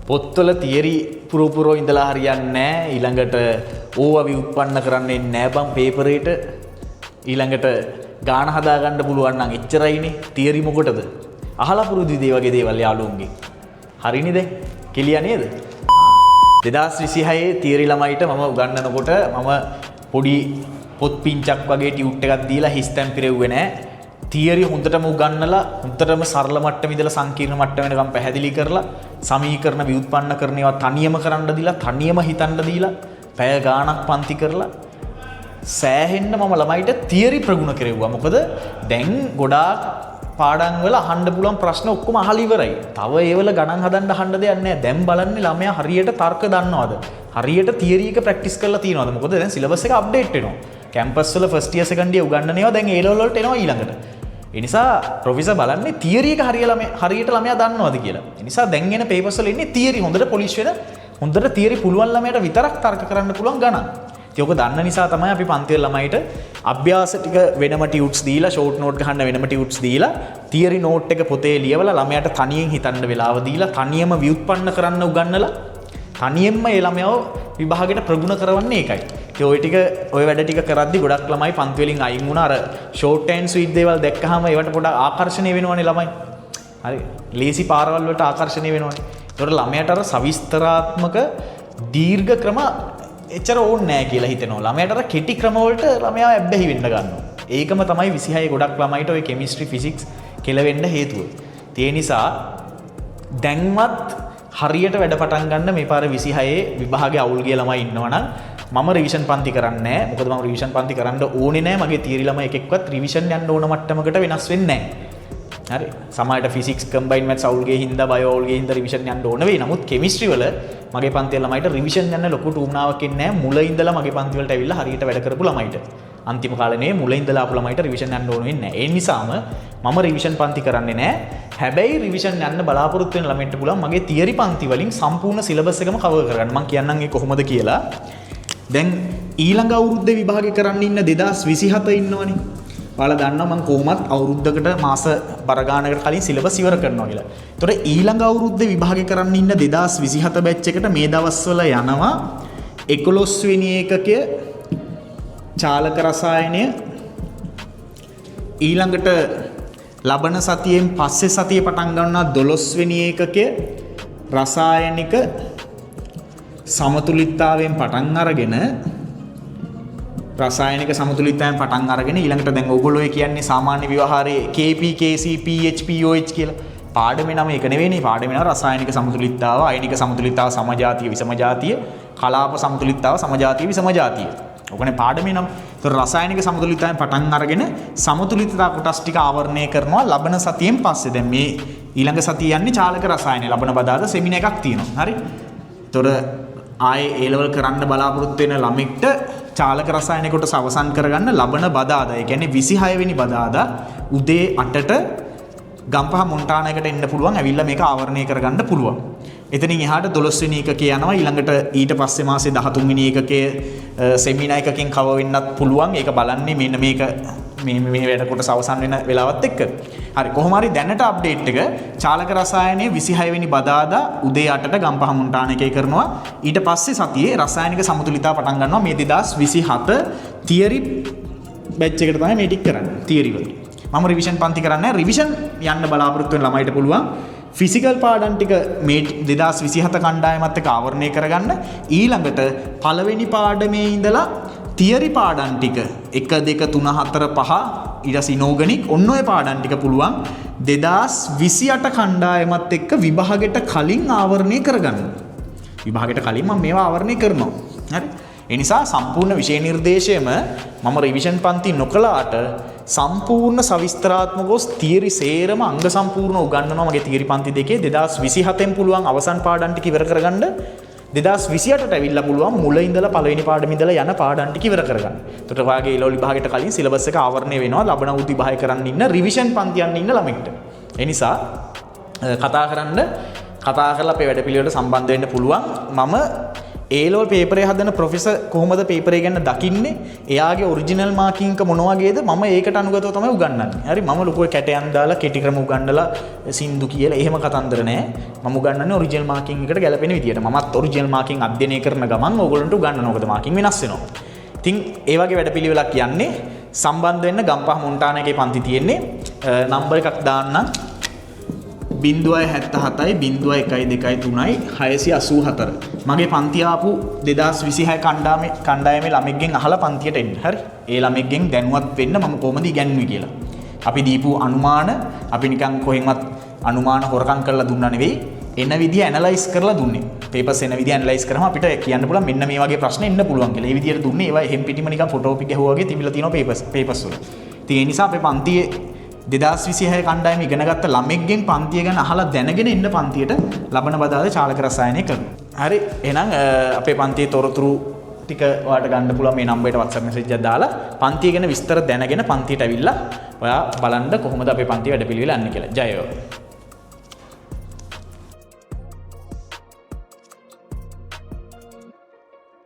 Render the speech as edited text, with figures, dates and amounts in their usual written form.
පොත්වල තියරි පුරෝ ඉඳලා හරියන්නේ නැහැ. ඊළඟට ඕවා විඋත්පන්න කරන්නේ නැහැ බං පේපරේට. ඊළඟට ගාන හදා ගන්න පුළුවන් නම් එච්චරයිනේ. තියරි මොකටද? අහලා පුරුදු දේ වගේ දේවල් යාළුවන්ගේ. හරිනේ දැන්. කෙලියා නේද? 2026 තියරි ළමයිට මම උගන්වනකොට මම පොඩි පොත් පිංචක් වගේ ටියුට් එකක් දීලා හිස්තැන් පිරෙව්වේ නැහැ. තියරි හොඳටම උගන්වලා හොඳටම සරල මට්ටම ඉඳලා සංකීර්ණ මට්ටම වෙනකම් පැහැදිලි කරලා සමීකරණ ව්‍යුත්පන්න කරන ඒවා තනියම කරන්න දීලා තනියම හිතන්න දීලා පැය ගාණක් පන්ති කරලා සෑහෙන්න මම ළමයිට තියරි ප්‍රගුණ කෙරෙව්වා. මොකද දැන් ගොඩාක් පාඩම් වල අහන්න පුළුවන් ප්‍රශ්න ඔක්කොම අහලා ඉවරයි. තව ඒවල ගණන් හදන්න අහන්න දෙයක් නැහැ. දැන් බලන්නේ ළමයා හරියට තර්ක දන්නවද? හරියට තියරි එක ප්‍රැක්ටිස් කරලා තියෙනවද? මොකද දැන් සිලබස් එක අප්ඩේට් වෙනවා. කැම්පස් වල ෆස්ට් ඉයර් සෙකන්ඩ් ඉයර් උගන්වන ඒවා දැන් ඒ ලෙවල් වලට එනවා ඊළඟට. ඒ නිසා ප්‍රොෆෙසර් බලන්නේ තියරි එක හරියට ළමයා දන්නවද කියලා. ඒ නිසා දැන් එන පේපර්ස් වල ඉන්නේ තියරි හොඳට පොලිෂ් වෙන හොඳට තියරි පුළුවන් ළමයට විතරක් තර්ක කරන්න පුළුවන් ගණන්. ඒක දන්න නිසා තමයි අපි පන්තිවල ළමයිට අභ්‍යාස ටික වෙනම ටියුට්ස් දීලා ෂෝට් නෝට් ගහන්න වෙනම ටියුට්ස් දීලා තියරි නෝට් එක පොතේ ලියවලා ළමයාට තනියෙන් හිතන්න වෙලාව දීලා තනියම ව්‍යුත්පන්න කරන්න උගන්වලා තනියෙන්ම ඒ ළමයාව විභාගෙට ප්‍රගුණ කරවන්නේ ඒකයි. ඔය ටික ඔය වැඩ ටික කරද්දි ගොඩක් ළමයි පන්ති වලින් අයින් වුණා. අර ෂෝට් ඇන්ඩ් ස්වීට් දේවල් දැක්කහම ඒවට පොඩක් ආකර්ෂණීය වෙනවනේ ළමයි. හරි. ලේසි පාරවල් වලට ආකර්ෂණීය වෙනවනේ. ඒතකොට ළමයාට අර සවිස්තරාත්මක දීර්ඝ ක්‍රම එච්චර ඕනේ නැහැ කියලා හිතෙනවා. ළමයාට අර කෙටි ක්‍රම වලට ළමයා ඇබ්බැහි වෙන්න ගන්නවා. ඒකම තමයි 26 ගොඩක් ළමයිට ඔය කෙමිස්ට්‍රි ෆිසික්ස් කෙලවෙන්න හේතුව. ඒ නිසා දැන්වත් හරියට වැඩ පටන් ගන්න මේ පාර 26 විභාගේ අවුල් ගිය ළමයි ඉන්නවනම් මම රිවිෂන් පන්ති කරන්නේ නැහැ. මොකද මම රිවිෂන් පන්ති කරන්න ඕනේ නැහැ. මගේ තියරි ළමයි එකෙක්වත් රිවිෂන් යන්න ඕන මට්ටමකට වෙනස් වෙන්නේ නැහැ. හරි. සමහරට ෆිසික්ස් කම්බයින් මැත්ස් අවුල් ගේ හින්දා බයෝ අවුල් ගේ හින්දා රිවිෂන් යන්න ඕන වෙයි. නමුත් කෙමිස්ට්‍රි වල මගේ පන්තියේ ළමයිට රිවිෂන් යන්න ලොකු ටූමනාවක් ඉන්නේ නැහැ. මුල ඉඳලා මගේ පන්ති වලට ඇවිල්ලා හරියට වැඩ කරපු ළමයිට. අන්තිම කාලේ නේ මුල ඉඳලා ආපු ළමයිට රිවිෂන් යන්න ඕන වෙන්නේ නැහැ. ඒ නිසාම මම රිවිෂන් පන්ති කරන්නේ නැහැ. හැබැයි රිවිෂන් යන්න බලාපොරොත්තු වෙන ළමයින්ට පුළුවන් මගේ තියරි පන්ති වලින් සම්පූර්ණ සිලබස් එකම කවර් කරගන්න. මම කියන්නම් ඒ කොහොමද කියලා. දැන් ඊළඟ අවුරුද්දේ විභාගේ කරන්න ඉන්න 2027 ඉන්නවනේ. ඔයාලා දන්නවා මම කොහොමත් අවුරුද්දකට මාස බර ගානකට කලින් සිලබස් ඉවර කරනවා කියලා. ඒතකොට ඊළඟ අවුරුද්දේ විභාගේ කරන්න ඉන්න 2027 බැච් එකට මේ දවස්වල යනවා 11 වෙනි ඒකකය චාලක රසායනය. ඊළඟට ලබන සතියෙන් පස්සේ සතිය පටන් ගන්නවා 12 වෙනි ඒකකය රසායනික සමතුලිතතාවයෙන් පටන් අරගෙන රසායනික සමතුලිතතාවයෙන් පටන් අරගෙන ඊළඟට දැන් ඔයගොල්ලෝ කියන්නේ සාමාන්‍ය ව්‍යවහාරයේ KP KC pH pOH කියලා පාඩමේ නම ඒක නෙවෙයිනේ. පාඩමේ නම රසායනික සමතුලිතතාව, අයනික සමතුලිතතාව, සමජාතීය විසමජාතීය, කලාප සමතුලිතතාව, සමජාතීය විසමජාතීය. ඔකනේ පාඩමේ නම. ඒතර රසායනික සමතුලිතතාවයෙන් පටන් අරගෙන සමතුලිතතාව කොටස් ටික ආවරණය කරනවා ලබන සතියෙන් පස්සේ. දැන් මේ ඊළඟ සතිය යන්නේ චාලක රසායනය. ලබන බදාදා සෙමිනාර් එකක් තියෙනවා. හරි. ඒතර ආයේ ඒ ලෙවල් කරන්න බලාපොරොත්තු වෙන ළමෙක්ට චාලක රසායනික කොටස අවසන් කරගන්න ලබන බදාදා, ඒ කියන්නේ 26 වෙනි බදාදා උදේ 8ට ගම්පහ මොන්ටානායකට එන්න පුළුවන්. ඇවිල්ලා මේක ආවරණය කරගන්න පුළුවන්. එතනින් එහාට 12 වෙනි එකකේ යනවා. ඊළඟට ඊට පස්සේ මාසේ 13 වෙනි එකකේ සෙමිනාර් එකකින් කව වෙන්නත් පුළුවන්. ඒක බලන්නේ මෙන්න මේක මේ වැඩ කොටස අවසන් වෙන වෙලාවත් එක්ක. හරි. කොහොම හරි දැනට අප්ඩේට් එක චාලක රසායනයේ 26 වෙනි බදාදා උදේ 8ට ගම්පහ මොන්ටානායකේ කරනවා. ඊට පස්සේ සතියේ රසායනික සමතුලිතතාව පටන් ගන්නවා. මේ 2027 තියරි බැච් එකට තමයි මේ ටික කරන්නේ. තියරි වල. මම රිවිෂන් පන්ති කරන්නේ. රිවිෂන් යන්න බලාපොරොත්තු වෙන ළමයිට පුළුවන් ෆිසිකල් පාඩම් ටික මේ 2027 කණ්ඩායමත් එක්ක ආවරණය කරගන්න. ඊළඟට පළවෙනි පාඩමේ ඉඳලා තියරි පාඩම් ටික 1 2 3 4 5 ඊට ඉනෝගනික් ඔන්න ඔය පාඩම් ටික පුළුවන් 2028 කණ්ඩායමත් එක්ක විභාගෙට කලින් ආවරණය කරගන්න. විභාගෙට කලින් මම මේවා ආවරණය කරනවා. හරි. ඒ නිසා සම්පූර්ණ විෂය නිර්දේශයම මම රිවිෂන් පන්ති නොකලාට සම්පූර්ණ සවිස්තරාත්මකව තියරි සේරම අංග සම්පූර්ණ උගන්වනවා මගේ තියරි පන්ති දෙකේ. 2027න් පුළුවන් අවසන් පාඩම් ටික ඉවර කරගන්න. 2028ට ඇවිල්ලා පුළුවන් මුල ඉඳලා පළවෙනි පාඩම ඉඳලා යන පාඩම් ටික ඉවර කරගන්න. එතකොට වාගේ ඒ ලෙවල් විභාගයට කලින් සිලබස් එක ආවරණය වෙනවා ලබන අවුරුදු විභාගය කරන්න ඉන්න රිවිෂන් පන්ති යන්න ඉන්න ළමෙක්ට. ඒ නිසා කතා කරලා අපේ වැඩ පිළිවෙලට සම්බන්ධ වෙන්න පුළුවන්. මම ඒලෝ පේපරේ හදන ප්‍රොෆෙසර් කොහොමද පේපරේ ගැන දකින්නේ? එයාගේ ඔරිජිනල් මාකින් එක මොන වගේද? මම ඒකට අනුගතව තමයි උගන්වන්නේ. හරි මම ලොකු කැටයන් දාලා කෙටි ක්‍රම උගන්වලා සින්දු කියලා එහෙම කතන්දර නෑ. මම උගන්වන්නේ ඔරිජිනල් මාකින් එකට ගැලපෙන විදියට. මමත් ඔරිජිනල් මාකින් අධ්‍යයනය කරන ගමන් ඕගොල්ලන්ට උගන්වනවා. මොකද මාකින් වෙනස් වෙනවා. ඉතින් ඒ වගේ වැඩපිළිවෙලක් යන්නේ සම්බන්ධ වෙන්න ගම්පහ මොන්ටානා එකේ පන්ති තියෙන්නේ නම්බර් එකක් දාන්නම් 077යි 0123යි 684. මගේ පන්ති ආපු 2026 කණ්ඩායමේ ළමෙක්ගෙන් අහලා පන්තියට එන්න. හරි. ඒ ළමෙක්ගෙන් දැනුවත් වෙන්න මම කොහොමද ඉගැන්වුවේ කියලා. අපි දීපු අනුමාන අපි නිකන් කොහෙන්වත් අනුමාන හොරකම් කරලා දුන්නා නෙවෙයි. එන විදිය ඇනලයිස් කරලා දුන්නේ. පේපර්ස් එන විදිය ඇනලයිස් කරාම අපිට කියන්න පුළුවන් මෙන්න මේ වගේ ප්‍රශ්න එන්න පුළුවන් කියලා. ඒ විදියට දුන්නේ. ඒවා එහෙම් පිටිම නිකන් ෆොටෝ පිට ගැහුවා වගේ තිබිලා තියෙනවා පේපර්ස් වල. ඉතින් ඒ නිසා අපේ පන්තියේ 2026 කණ්ඩායම ඉගෙන ගත්ත ළමෙක්ගෙන් පන්තිය ගැන අහලා දැනගෙන ඉන්න පන්තියට ලබන බදාදා චාලක රසායනය කරනවා. හරි එහෙනම් අපේ පන්තියේ තොරතුරු ටික ඔයාලට ගන්න පුළුවන් මේ නම්බරයට WhatsApp message එකක් දාලා පන්තිය ගැන විස්තර දැනගෙන පන්තියට ඇවිල්ලා ඔයා බලන්න කොහොමද අපේ පන්තිය වැඩපිළිවෙල යන්නේ කියලා. ජය වේවා.